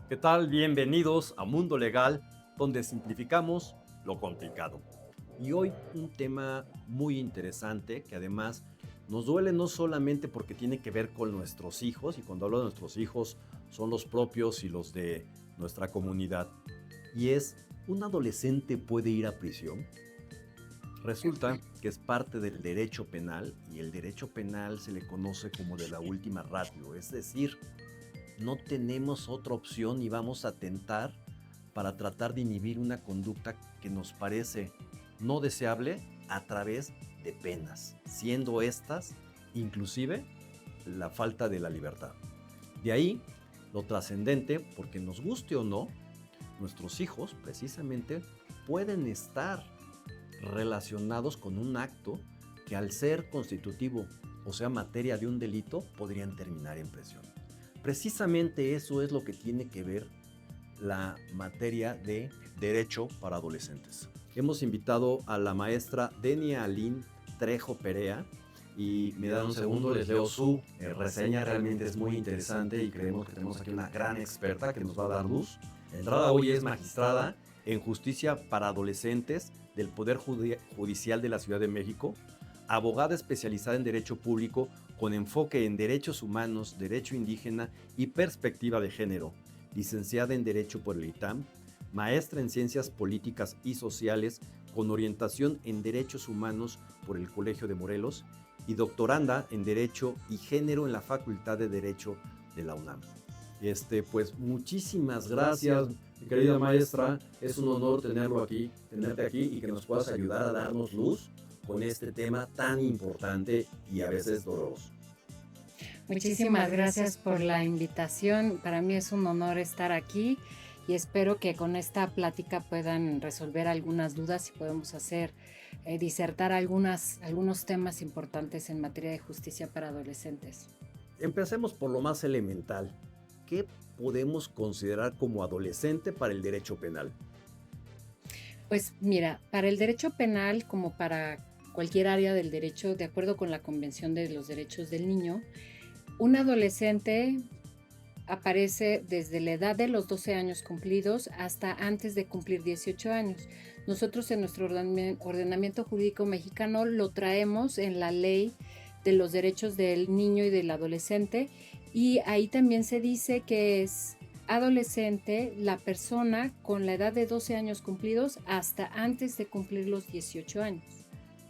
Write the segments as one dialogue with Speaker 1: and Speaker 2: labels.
Speaker 1: ¿Qué tal? Bienvenidos a Mundo Legal, donde simplificamos lo complicado. Y hoy un tema muy interesante que además nos duele no solamente porque tiene que ver con nuestros hijos, y cuando hablo de nuestros hijos son los propios y los de nuestra comunidad, y es, ¿un adolescente puede ir a prisión? Resulta que es parte del derecho penal y el derecho penal se le conoce como de la última ratio, es decir, no tenemos otra opción y vamos a tentar para tratar de inhibir una conducta que nos parece no deseable a través de penas, siendo estas inclusive la falta de la libertad. De ahí lo trascendente, porque nos guste o no, nuestros hijos precisamente pueden estar relacionados con un acto que al ser constitutivo, o sea, materia de un delito, podrían terminar en prisión. Precisamente eso es lo que tiene que ver la materia de Derecho para Adolescentes. Hemos invitado a la maestra Denia Aline Trejo Perea y me dan un segundo, les leo su reseña, realmente es muy interesante y creemos que tenemos aquí una gran experta que nos va a dar luz. De entrada, hoy es magistrada en Justicia para Adolescentes del Poder Judicial de la Ciudad de México, abogada especializada en Derecho Público con enfoque en Derechos Humanos, Derecho Indígena y Perspectiva de Género, licenciada en Derecho por el ITAM, maestra en Ciencias Políticas y Sociales con orientación en Derechos Humanos por el Colegio de Morelos y doctoranda en Derecho y Género en la Facultad de Derecho de la UNAM. Pues muchísimas gracias, mi querida maestra. Es un honor tenerte aquí y que nos puedas ayudar a darnos luz con este tema tan importante y a veces doloroso.
Speaker 2: Muchísimas gracias por la invitación. Para mí es un honor estar aquí y espero que con esta plática puedan resolver algunas dudas y podemos disertar algunos temas importantes en materia de justicia para adolescentes.
Speaker 1: Empecemos por lo más elemental. ¿Qué podemos considerar como adolescente para el derecho penal?
Speaker 2: Pues mira, para el derecho penal, como para cualquier área del derecho, de acuerdo con la Convención de los Derechos del Niño, un adolescente aparece desde la edad de los 12 años cumplidos hasta antes de cumplir 18 años. Nosotros en nuestro ordenamiento jurídico mexicano lo traemos en la ley de los derechos del niño y del adolescente, y ahí también se dice que es adolescente la persona con la edad de 12 años cumplidos hasta antes de cumplir los 18 años.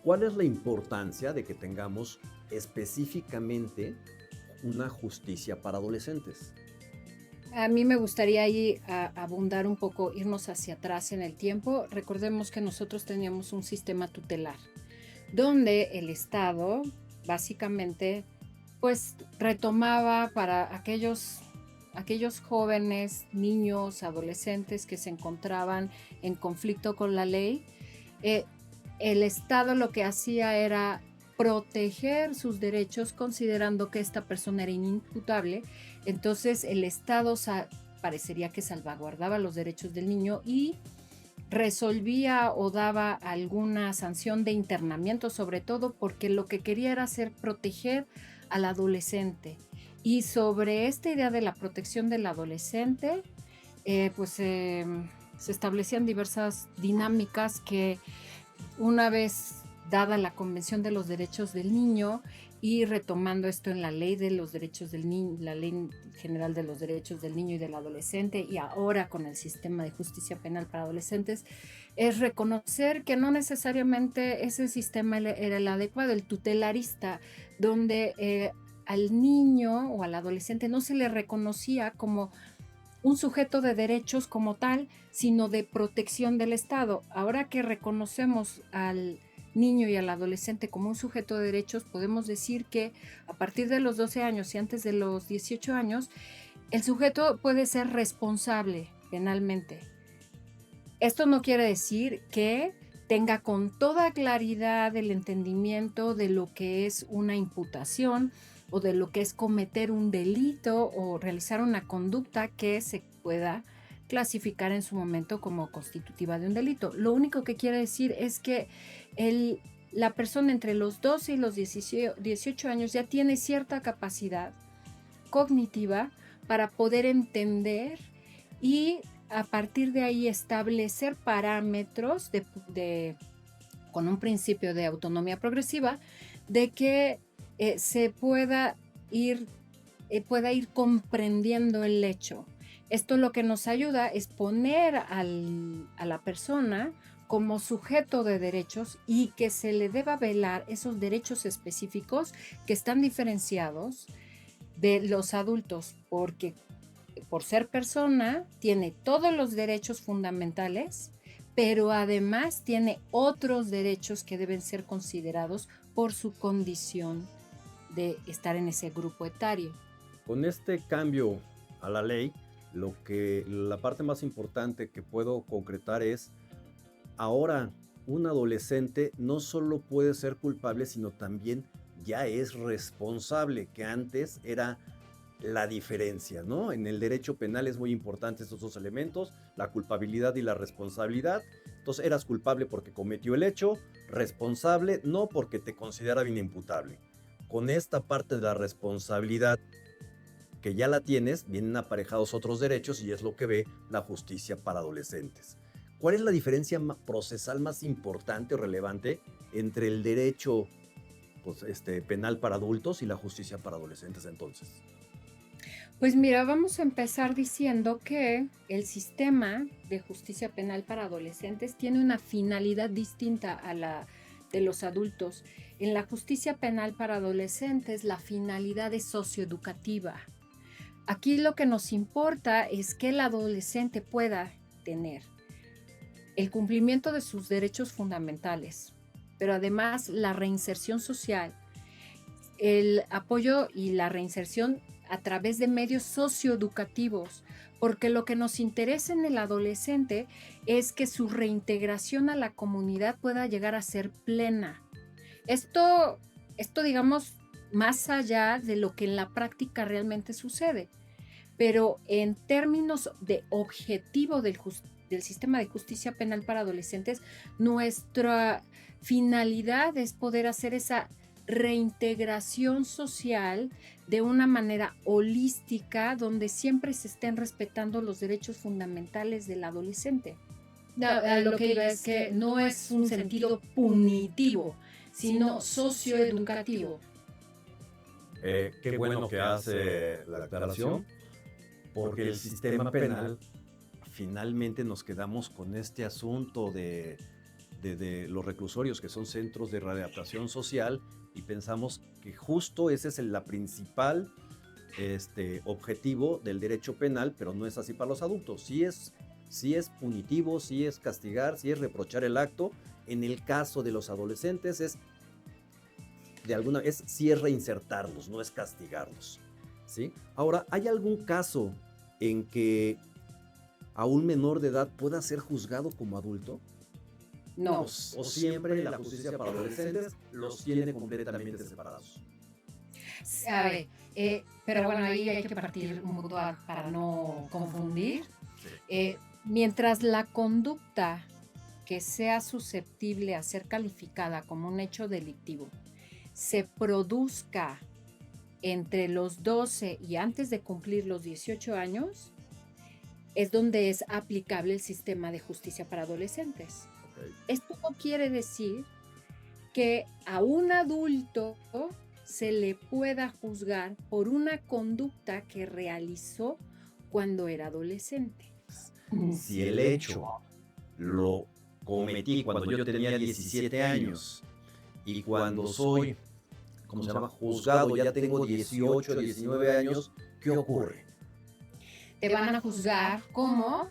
Speaker 1: ¿Cuál es la importancia de que tengamos específicamente una justicia para adolescentes?
Speaker 2: A mí me gustaría ahí abundar un poco, irnos hacia atrás en el tiempo. Recordemos que nosotros teníamos un sistema tutelar, donde el Estado básicamente pues retomaba para aquellos jóvenes, niños, adolescentes que se encontraban en conflicto con la ley. eh, el Estado lo que hacía era proteger sus derechos considerando que esta persona era inimputable. Entonces el Estado parecería que salvaguardaba los derechos del niño y resolvía o daba alguna sanción de internamiento, sobre todo porque lo que quería era hacer proteger al adolescente. Y sobre esta idea de la protección del adolescente, se establecían diversas dinámicas que, una vez dada la Convención de los Derechos del Niño y retomando esto en la Ley de los Derechos del Niño, la Ley General de los Derechos del Niño y del Adolescente, y ahora con el sistema de justicia penal para adolescentes, es reconocer que no necesariamente ese sistema era el adecuado, el tutelarista, donde al niño o al adolescente no se le reconocía como un sujeto de derechos como tal, sino de protección del Estado. Ahora que reconocemos al niño y al adolescente como un sujeto de derechos, podemos decir que a partir de los 12 años y antes de los 18 años, el sujeto puede ser responsable penalmente. Esto no quiere decir que tenga con toda claridad el entendimiento de lo que es una imputación o de lo que es cometer un delito o realizar una conducta que se pueda clasificar en su momento como constitutiva de un delito. Lo único que quiere decir es que la persona entre los 12 y los 18 años ya tiene cierta capacidad cognitiva para poder entender y a partir de ahí establecer parámetros con un principio de autonomía progresiva, de que se pueda ir comprendiendo el hecho. Esto lo que nos ayuda es poner a la persona como sujeto de derechos y que se le deba velar esos derechos específicos que están diferenciados de los adultos, porque por ser persona tiene todos los derechos fundamentales, pero además tiene otros derechos que deben ser considerados por su condición de estar en ese grupo etario.
Speaker 1: Con este cambio a la ley, la parte más importante que puedo concretar es, ahora un adolescente no solo puede ser culpable, sino también ya es responsable, que antes era la diferencia, ¿no? En el derecho penal es muy importante estos dos elementos, la culpabilidad y la responsabilidad. Entonces eras culpable porque cometió el hecho, responsable no porque te consideraban inimputable. Con esta parte de la responsabilidad que ya la tienes, vienen aparejados otros derechos y es lo que ve la justicia para adolescentes. ¿Cuál es la diferencia procesal más importante o relevante entre el derecho penal para adultos y la justicia para adolescentes entonces?
Speaker 2: Pues mira, vamos a empezar diciendo que el sistema de justicia penal para adolescentes tiene una finalidad distinta a la de los adultos. En la justicia penal para adolescentes, la finalidad es socioeducativa. Aquí lo que nos importa es que el adolescente pueda tener el cumplimiento de sus derechos fundamentales, pero además la reinserción social, el apoyo y la reinserción a través de medios socioeducativos, porque lo que nos interesa en el adolescente es que su reintegración a la comunidad pueda llegar a ser plena. Esto digamos, más allá de lo que en la práctica realmente sucede, pero en términos de objetivo del sistema de justicia penal para adolescentes, nuestra finalidad es poder hacer esa reintegración social de una manera holística, donde siempre se estén respetando los derechos fundamentales del adolescente. Lo que iba es que no es un sentido punitivo, sino socioeducativo.
Speaker 1: Qué bueno que hace la aclaración, porque el sistema penal, finalmente nos quedamos con este asunto de los reclusorios, que son centros de readaptación social, y pensamos que justo ese es la principal objetivo del derecho penal, pero no es así para los adultos. Sí es punitivo, sí es castigar, sí es reprochar el acto. En el caso de los adolescentes sí es reinsertarlos, no es castigarlos, ¿sí? Ahora, ¿hay algún caso en que a un menor de edad pueda ser juzgado como adulto?
Speaker 2: No.
Speaker 1: O siempre la justicia para adolescentes los tiene completamente separados.
Speaker 2: A ver, pero bueno, ahí hay que partir un punto para no confundir.
Speaker 1: Sí.
Speaker 2: Mientras la conducta que sea susceptible a ser calificada como un hecho delictivo se produzca entre los 12 y antes de cumplir los 18 años, es donde es aplicable el sistema de justicia para adolescentes. Okay. Esto no quiere decir que a un adulto se le pueda juzgar por una conducta que realizó cuando era adolescente.
Speaker 1: Si el hecho lo cometí cuando yo tenía 17 años y cuando soy, ¿cómo se llama?, juzgado, ya tengo 18, 19 años, ¿qué ocurre?
Speaker 2: Te van a juzgar como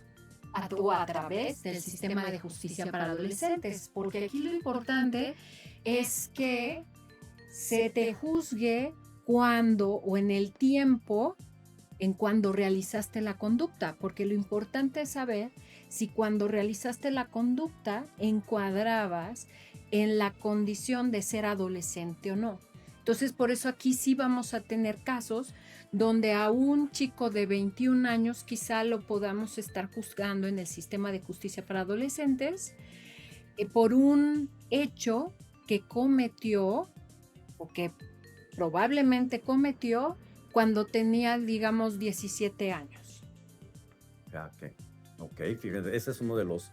Speaker 2: a través del sistema de justicia para adolescentes, porque aquí lo importante es que se te juzgue cuando o en el tiempo en cuando realizaste la conducta, porque lo importante es saber si cuando realizaste la conducta encuadrabas en la condición de ser adolescente o no. Entonces, por eso aquí sí vamos a tener casos donde a un chico de 21 años quizá lo podamos estar juzgando en el sistema de justicia para adolescentes por un hecho que cometió o que probablemente cometió cuando tenía, digamos, 17 años.
Speaker 1: jaque. Ok, fíjense, ese es uno de los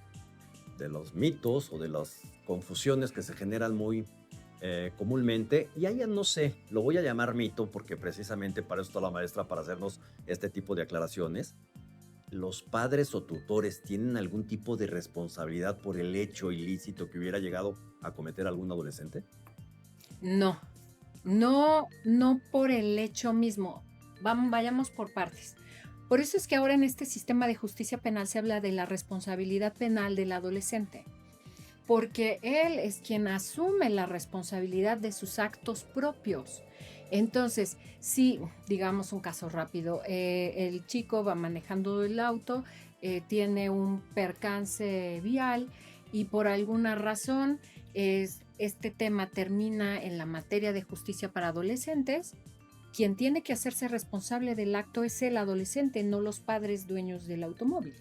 Speaker 1: mitos o de las confusiones que se generan muy comúnmente. Y ahí no sé, lo voy a llamar mito porque precisamente para eso está la maestra, para hacernos este tipo de aclaraciones. ¿Los padres o tutores tienen algún tipo de responsabilidad por el hecho ilícito que hubiera llegado a cometer algún adolescente?
Speaker 2: No, no por el hecho mismo. Vayamos por partes. Por eso es que ahora en este sistema de justicia penal se habla de la responsabilidad penal del adolescente, porque él es quien asume la responsabilidad de sus actos propios. Entonces, si, digamos un caso rápido, el chico va manejando el auto, tiene un percance vial y por alguna razón este tema termina en la materia de justicia para adolescentes. Quien tiene que hacerse responsable del acto es el adolescente, no los padres dueños del automóvil.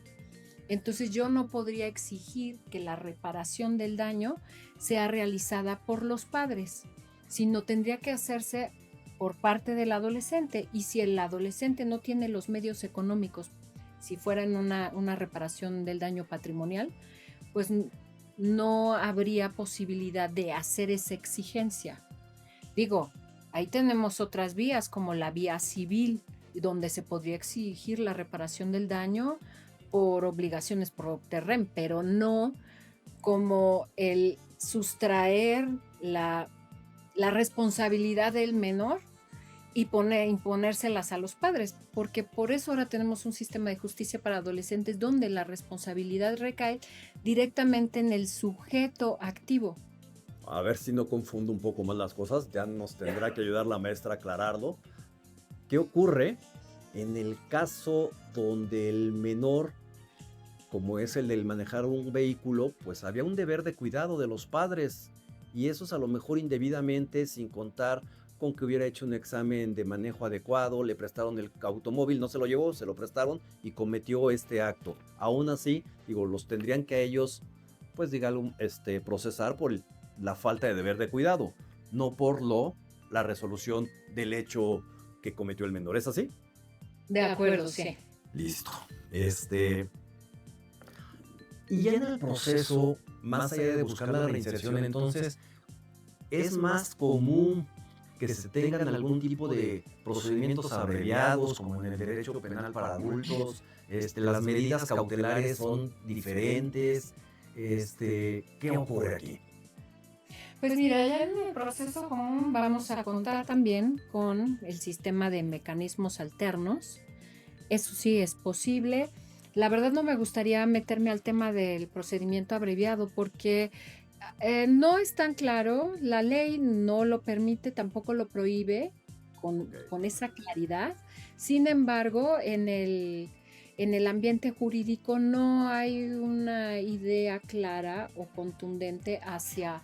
Speaker 2: Entonces yo no podría exigir que la reparación del daño sea realizada por los padres, sino tendría que hacerse por parte del adolescente. Y si el adolescente no tiene los medios económicos, si fuera en una reparación del daño patrimonial, pues no habría posibilidad de hacer esa exigencia. Digo, ahí tenemos otras vías como la vía civil, donde se podría exigir la reparación del daño por obligaciones por terreno, pero no como el sustraer la responsabilidad del menor y imponérselas a los padres, porque por eso ahora tenemos un sistema de justicia para adolescentes donde la responsabilidad recae directamente en el sujeto activo.
Speaker 1: A ver si no confundo un poco más las cosas, ya nos tendrá que ayudar la maestra a aclararlo. ¿Qué ocurre en el caso donde el menor, como es el del manejar un vehículo, pues había un deber de cuidado de los padres y eso es a lo mejor indebidamente, sin contar con que hubiera hecho un examen de manejo adecuado, le prestaron el automóvil, no se lo llevó, se lo prestaron y cometió este acto? Aún así, digo, los tendrían que a ellos, pues digamos, procesar por la falta de deber de cuidado, no por la resolución del hecho que cometió el menor. ¿Es así?
Speaker 2: De acuerdo, sí.
Speaker 1: Listo. Y ya en el proceso, más allá de buscar la reinserción, entonces, es más común que se tengan algún tipo de procedimientos abreviados, como en el derecho penal para adultos. Las medidas cautelares son diferentes. ¿Qué ocurre aquí?
Speaker 2: Pues mira, ya en el proceso común vamos a contar también con el sistema de mecanismos alternos. Eso sí es posible. La verdad no me gustaría meterme al tema del procedimiento abreviado porque no es tan claro, la ley no lo permite, tampoco lo prohíbe con esa claridad. Sin embargo, en el ambiente jurídico no hay una idea clara o contundente hacia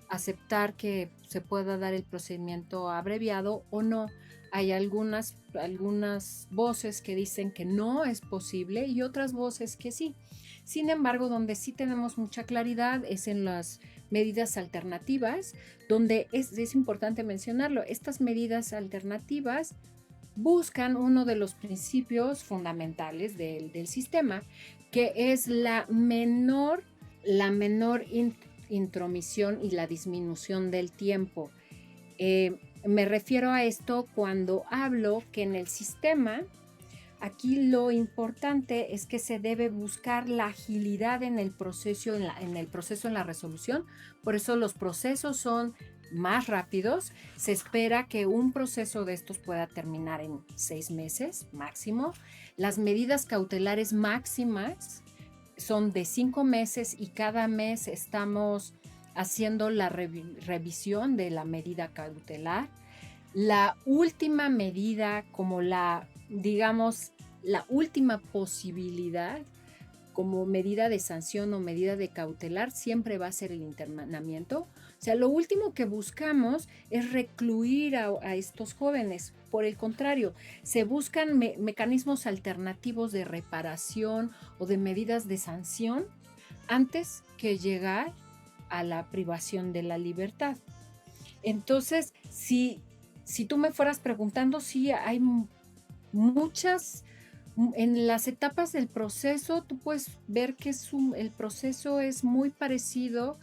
Speaker 2: aceptar que se pueda dar el procedimiento abreviado o no. Hay algunas voces que dicen que no es posible y otras voces que sí. Sin embargo, donde sí tenemos mucha claridad es en las medidas alternativas, donde es importante mencionarlo. Estas medidas alternativas buscan uno de los principios fundamentales del sistema, que es la menor intromisión y la disminución del tiempo. Me refiero a esto cuando hablo que en el sistema, aquí lo importante es que se debe buscar la agilidad en el proceso, en la resolución. Por eso los procesos son más rápidos. Se espera que un proceso de estos pueda terminar en 6 meses máximo. Las medidas cautelares máximas son de 5 meses y cada mes estamos haciendo la revisión de la medida cautelar. La última medida, como digamos, la última posibilidad como medida de sanción o medida de cautelar siempre va a ser el internamiento. O sea, lo último que buscamos es recluir a estos jóvenes. Por el contrario, se buscan mecanismos alternativos de reparación o de medidas de sanción antes que llegar a la privación de la libertad. Entonces, si tú me fueras preguntando, sí, hay muchas En las etapas del proceso, tú puedes ver que el proceso es muy parecido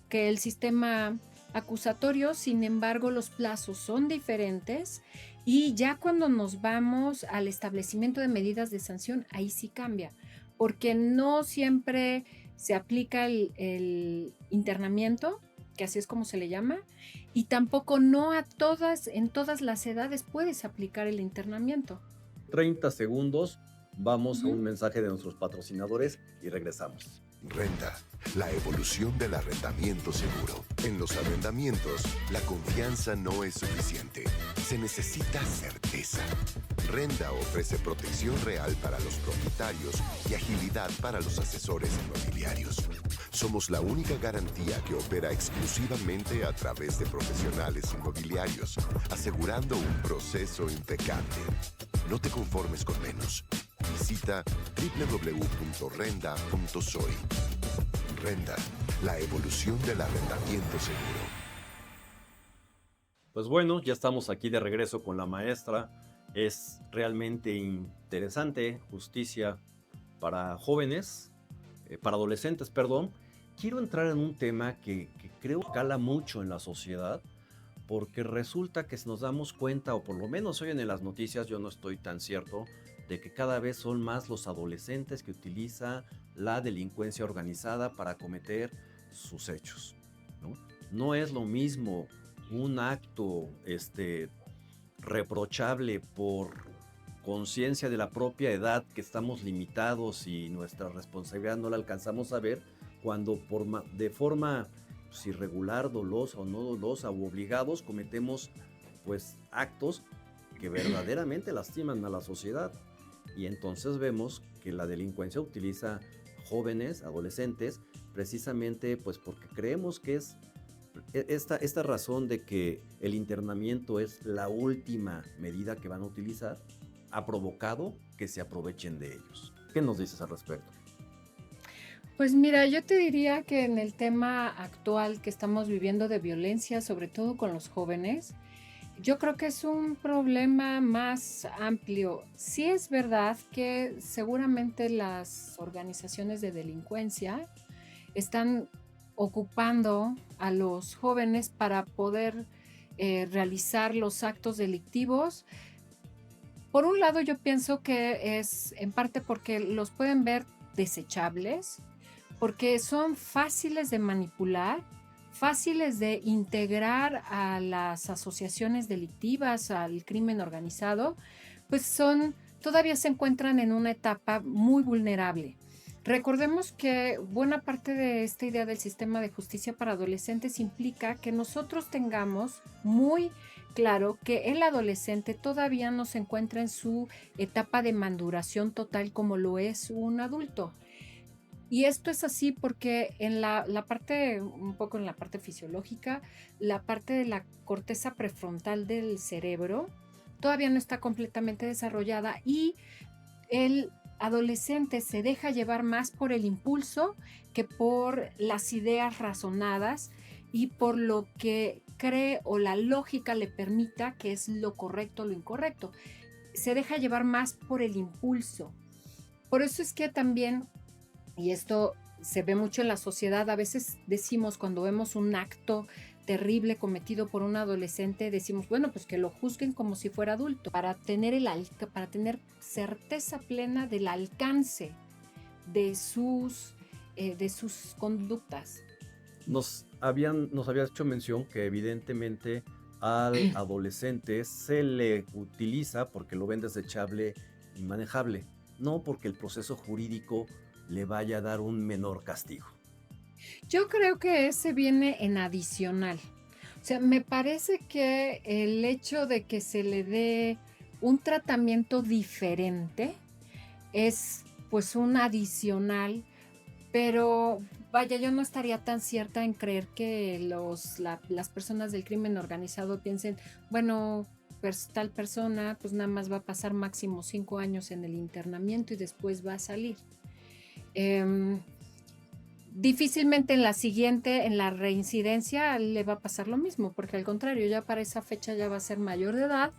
Speaker 2: que el sistema acusatorio, sin embargo, los plazos son diferentes y ya cuando nos vamos al establecimiento de medidas de sanción, ahí sí cambia, porque no siempre se aplica el internamiento, que así es como se le llama, y tampoco no a todas, en todas las edades puedes aplicar el internamiento.
Speaker 1: 30 segundos, vamos a
Speaker 2: Ujú.
Speaker 1: un mensaje de nuestros patrocinadores y regresamos.
Speaker 3: Renta, la evolución del arrendamiento seguro. En los arrendamientos, la confianza no es suficiente. Se necesita certeza. Renta ofrece protección real para los propietarios y agilidad para los asesores inmobiliarios. Somos la única garantía que opera exclusivamente a través de profesionales inmobiliarios, asegurando un proceso impecable. No te conformes con menos. Visita www.renda.soy. Renda, la evolución del arrendamiento seguro.
Speaker 1: Pues bueno, ya estamos aquí de regreso con la maestra. Es realmente interesante justicia para jóvenes, para adolescentes, perdón. Quiero entrar en un tema que creo que cala mucho en la sociedad, porque resulta que si nos damos cuenta, o por lo menos hoy en las noticias, yo no estoy tan cierto, de que cada vez son más los adolescentes que utilizan la delincuencia organizada para cometer sus hechos, ¿no? No es lo mismo un acto reprochable por conciencia de la propia edad, que estamos limitados y nuestra responsabilidad no la alcanzamos a ver, cuando de forma pues, irregular, dolosa o no dolosa o obligados cometemos pues actos que verdaderamente lastiman a la sociedad. Y entonces vemos que la delincuencia utiliza jóvenes, adolescentes, precisamente pues porque creemos que es esta razón de que el internamiento es la última medida que van a utilizar, ha provocado que se aprovechen de ellos. ¿Qué nos dices al respecto?
Speaker 2: Pues mira, yo te diría que en el tema actual que estamos viviendo de violencia, sobre todo con los jóvenes, yo creo que es un problema más amplio. Sí es verdad que seguramente las organizaciones de delincuencia están ocupando a los jóvenes para poder realizar los actos delictivos. Por un lado, yo pienso que es en parte porque los pueden ver desechables, porque son fáciles de manipular, fáciles de integrar a las asociaciones delictivas, al crimen organizado, pues todavía se encuentran en una etapa muy vulnerable. Recordemos que buena parte de esta idea del sistema de justicia para adolescentes implica que nosotros tengamos muy claro que el adolescente todavía no se encuentra en su etapa de maduración total como lo es un adulto. Y esto es así porque en la parte, un poco en la parte fisiológica, la parte de la corteza prefrontal del cerebro todavía no está completamente desarrollada y el adolescente se deja llevar más por el impulso que por las ideas razonadas y por lo que cree o la lógica le permita que es lo correcto o lo incorrecto. Se deja llevar más por el impulso. Por eso es que también, y esto se ve mucho en la sociedad, a veces decimos cuando vemos un acto terrible cometido por un adolescente, decimos, bueno, pues que lo juzguen como si fuera adulto, para tener certeza plena del alcance de sus conductas.
Speaker 1: Nos habías hecho mención que evidentemente al adolescente se le utiliza porque lo ven desechable y manejable, no porque el proceso jurídico le vaya a dar un menor castigo.
Speaker 2: Yo creo que ese viene en adicional. O sea, me parece que el hecho de que se le dé un tratamiento diferente es pues un adicional, pero vaya, yo no estaría tan cierta en creer que las personas del crimen organizado piensen, bueno, tal persona pues nada más va a pasar máximo 5 años en el internamiento y después va a salir. Difícilmente en la reincidencia, le va a pasar lo mismo, porque al contrario, ya para esa fecha ya va a ser mayor de edad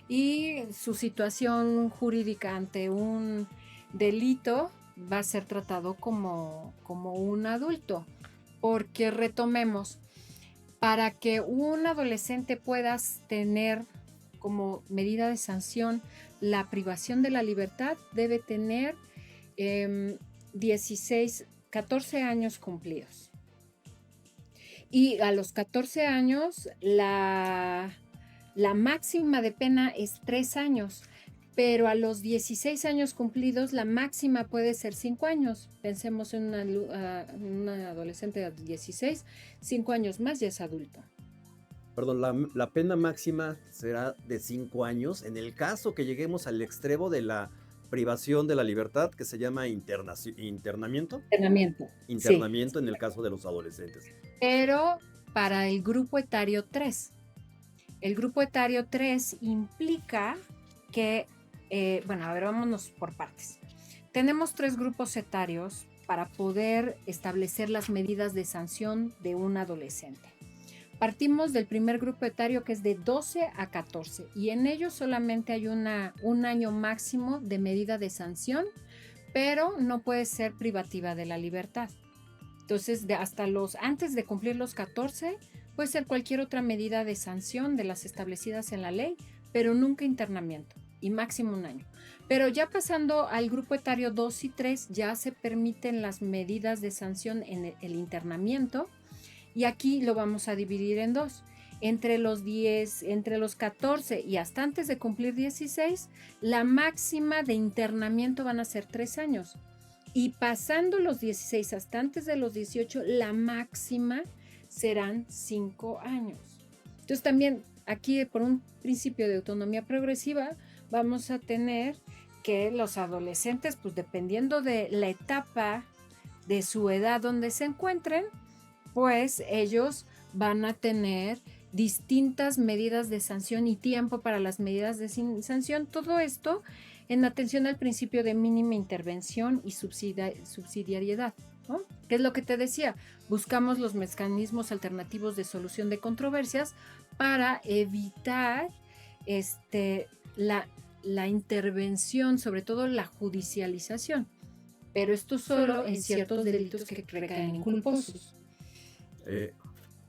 Speaker 2: y su situación jurídica ante un delito va a ser tratado como un adulto. Porque retomemos, para que un adolescente pueda tener como medida de sanción la privación de la libertad, debe tener 14 años cumplidos. Y a los 14 años la máxima de pena es 3 años, pero a los 16 años cumplidos la máxima puede ser 5 años. Pensemos en una adolescente de 16, 5 años más ya es adulto.
Speaker 1: Perdón, la pena máxima será de 5 años en el caso que lleguemos al extremo de la privación de la libertad, que se llama internamiento.
Speaker 2: Internamiento, sí.
Speaker 1: En el caso de los adolescentes.
Speaker 2: Pero para el grupo etario 3. El grupo etario 3 implica que, vámonos por partes. Tenemos 3 grupos etarios para poder establecer las medidas de sanción de un adolescente. Partimos del primer grupo etario, que es de 12 a 14, y en ellos solamente hay un año máximo de medida de sanción, pero no puede ser privativa de la libertad. Entonces, antes de cumplir los 14, puede ser cualquier otra medida de sanción de las establecidas en la ley, pero nunca internamiento, y máximo un año. Pero ya pasando al grupo etario 2 y 3, ya se permiten las medidas de sanción en el internamiento, y aquí lo vamos a dividir en 2. Entre los 14 y hasta antes de cumplir 16, la máxima de internamiento van a ser 3 años. Y pasando los 16 hasta antes de los 18, la máxima serán 5 años. Entonces también aquí, por un principio de autonomía progresiva, vamos a tener que los adolescentes, pues dependiendo de la etapa de su edad donde se encuentren, pues ellos van a tener distintas medidas de sanción y tiempo para las medidas de sanción. Todo esto en atención al principio de mínima intervención y subsidiariedad, ¿no? ¿Qué es lo que te decía? Buscamos los mecanismos alternativos de solución de controversias para evitar la intervención, sobre todo la judicialización. Pero esto solo en ciertos delitos que recaen en culposos.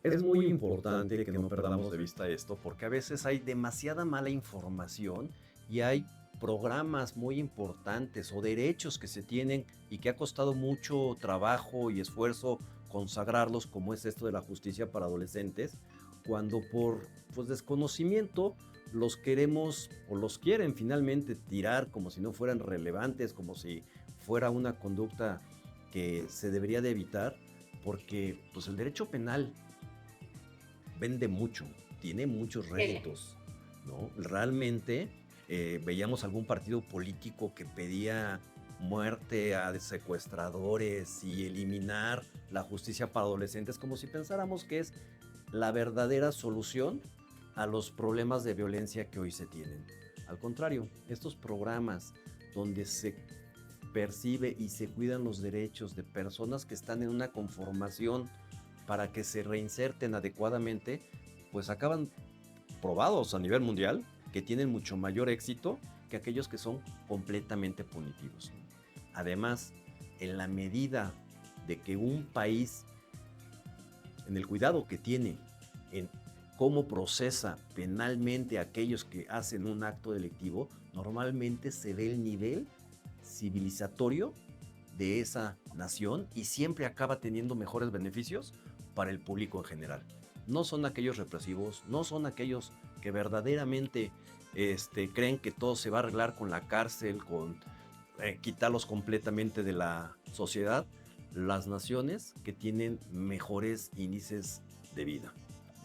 Speaker 1: Es muy importante que no perdamos de vista esto, porque a veces hay demasiada mala información y hay programas muy importantes o derechos que se tienen y que ha costado mucho trabajo y esfuerzo consagrarlos, como es esto de la justicia para adolescentes, cuando por desconocimiento los queremos o los quieren finalmente tirar como si no fueran relevantes, como si fuera una conducta que se debería de evitar, porque pues el derecho penal vende mucho, tiene muchos réditos, ¿no? Realmente veíamos algún partido político que pedía muerte a secuestradores y eliminar la justicia para adolescentes, como si pensáramos que es la verdadera solución a los problemas de violencia que hoy se tienen. Al contrario, estos programas donde se percibe y se cuidan los derechos de personas que están en una conformación para que se reinserten adecuadamente, pues acaban probados a nivel mundial que tienen mucho mayor éxito que aquellos que son completamente punitivos. Además, en la medida de que un país, en el cuidado que tiene en cómo procesa penalmente a aquellos que hacen un acto delictivo, normalmente se ve el nivel civilizatorio de esa nación y siempre acaba teniendo mejores beneficios para el público en general. No son aquellos represivos, no son aquellos que verdaderamente creen que todo se va a arreglar con la cárcel, con quitarlos completamente de la sociedad, las naciones que tienen mejores índices de vida.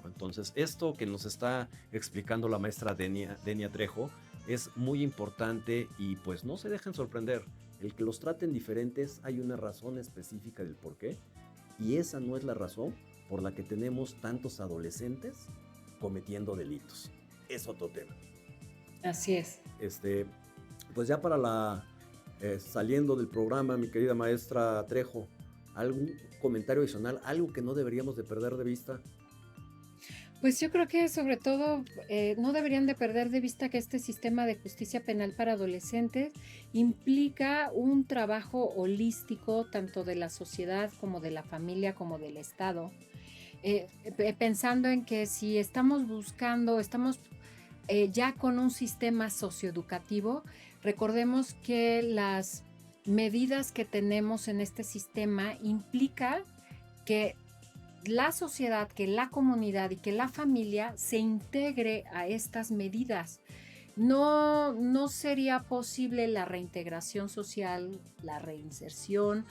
Speaker 1: Entonces, esto que nos está explicando la maestra Denia Trejo es muy importante y pues no se dejen sorprender. El que los traten diferentes, hay una razón específica del por qué, y esa no es la razón por la que tenemos tantos adolescentes cometiendo delitos. Es otro tema.
Speaker 2: Así es.
Speaker 1: Pues ya para saliendo del programa, mi querida maestra Trejo, ¿algún comentario adicional, algo que no deberíamos de perder de vista?
Speaker 2: Pues yo creo que sobre todo no deberían de perder de vista que este sistema de justicia penal para adolescentes implica un trabajo holístico tanto de la sociedad como de la familia como del Estado. Pensando en que si estamos buscando, estamos ya con un sistema socioeducativo, recordemos que las medidas que tenemos en este sistema implica que la sociedad, que la comunidad y que la familia se integre a estas medidas. No sería posible la reintegración social, la reinserción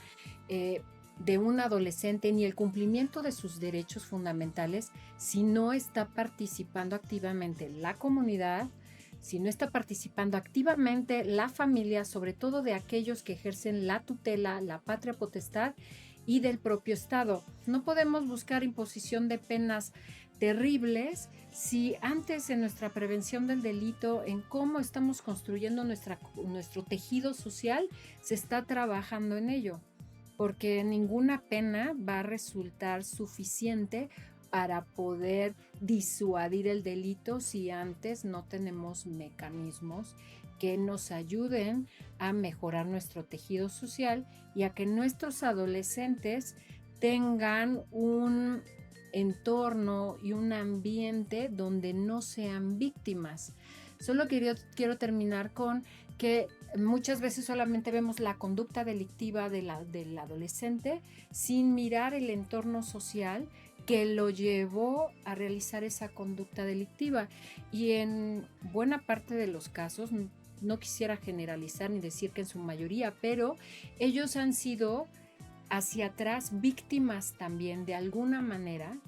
Speaker 2: de un adolescente ni el cumplimiento de sus derechos fundamentales si no está participando activamente la comunidad, si no está participando activamente la familia, sobre todo de aquellos que ejercen la tutela, la patria potestad y del propio Estado. No podemos buscar imposición de penas terribles si antes en nuestra prevención del delito, en cómo estamos construyendo nuestro tejido social, se está trabajando en ello, porque ninguna pena va a resultar suficiente para poder disuadir el delito si antes no tenemos mecanismos que nos ayuden a mejorar nuestro tejido social y a que nuestros adolescentes tengan un entorno y un ambiente donde no sean víctimas. Solo quiero terminar con que muchas veces solamente vemos la conducta delictiva del adolescente sin mirar el entorno social que lo llevó a realizar esa conducta delictiva. Y en buena parte de los casos, no quisiera generalizar ni decir que en su mayoría, pero ellos han sido hacia atrás víctimas también de alguna manera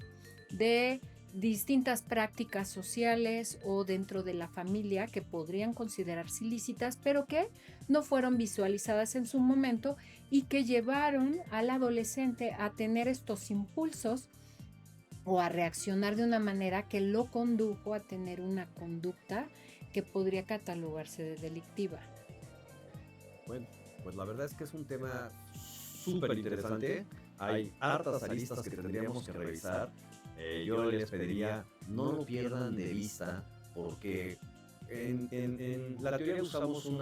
Speaker 2: de distintas prácticas sociales o dentro de la familia que podrían considerarse ilícitas, pero que no fueron visualizadas en su momento y que llevaron al adolescente a tener estos impulsos o a reaccionar de una manera que lo condujo a tener una conducta que podría catalogarse de delictiva.
Speaker 1: Bueno, pues la verdad es que es un tema súper interesante. Hay hartas aristas que tendríamos que revisar. Yo les pediría no lo pierdan de vista porque en la teoría usamos un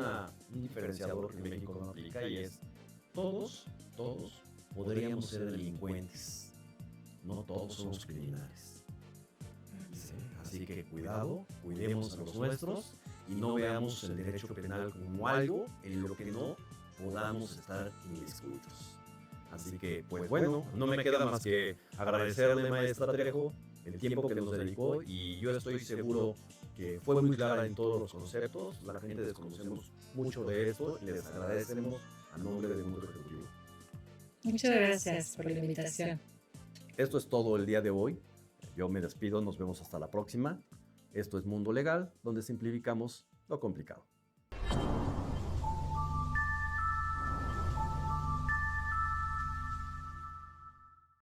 Speaker 1: diferenciador que en México no aplica y es todos podríamos ser delincuentes, no todos somos criminales. ¿Sí? Así que cuidado, cuidemos a los nuestros y no veamos el derecho penal como algo en lo que no podamos estar inmiscuidos. Así que, pues bueno, no me queda más que agradecerle, maestra Trejo, el tiempo que nos dedicó y yo estoy seguro que fue muy clara en todos los conceptos. La gente desconocemos mucho de esto y les agradecemos a nombre del Mundo Ejecutivo.
Speaker 2: Muchas gracias por la invitación.
Speaker 1: Esto es todo el día de hoy. Yo me despido, nos vemos hasta la próxima. Esto es Mundo Legal, donde simplificamos lo complicado.